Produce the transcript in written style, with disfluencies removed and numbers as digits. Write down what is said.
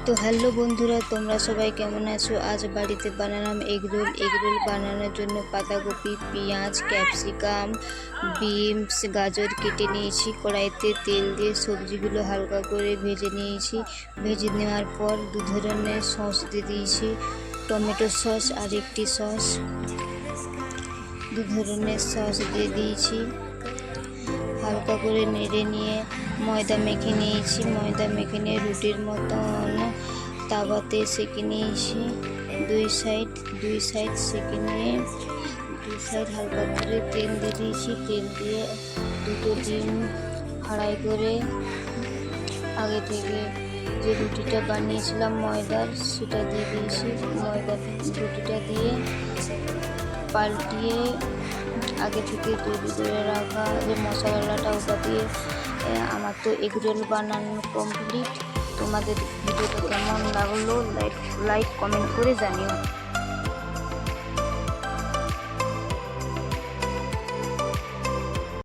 তো হ্যালো বন্ধুরা, তোমরা সবাই কেমন আছো? আজ বাড়িতে বানালাম এগরোল। বানানোর জন্য পাতাকপি, পেঁয়াজ, ক্যাপসিকাম, বিনস, গাজর কেটে নিয়েছি। কড়াইতে তেল দিয়ে সবজিগুলো হালকা করে ভেজে নিয়েছি। ভেজে নেওয়ার পর দু ধরনের সস দিয়ে দিয়েছি, টমেটো সস আর একটি সস। দু ধরনের সস দিয়ে দিয়েছি। হালকা করে নেড়ে নিয়ে ময়দা মেখে নিয়েছি। ময়দা মেখে নিয়ে রুটির মতন তাওয়াতে সেঁকে নিয়েছি। দুই সাইড সেঁকে নিয়ে দুই সাইড হালকা করে তেল দিয়ে দিয়েছি। তেল দিয়ে দুটো ডিম ফ্রাই করে আগে থেকে যে রুটিটা বানিয়েছিলাম ময়দার, সেটা দিয়ে দিয়েছি। রুটিটা দিয়ে পাল্টিয়ে আগে থেকে তৈরি করে রাখা যে মশলাটা, ওটা দিয়ে আমার তো এগরোল বানানো কমপ্লিট। তোমাদের ভিডিওটা কেমন লাগলো লাইক কমেন্ট করে জানিও।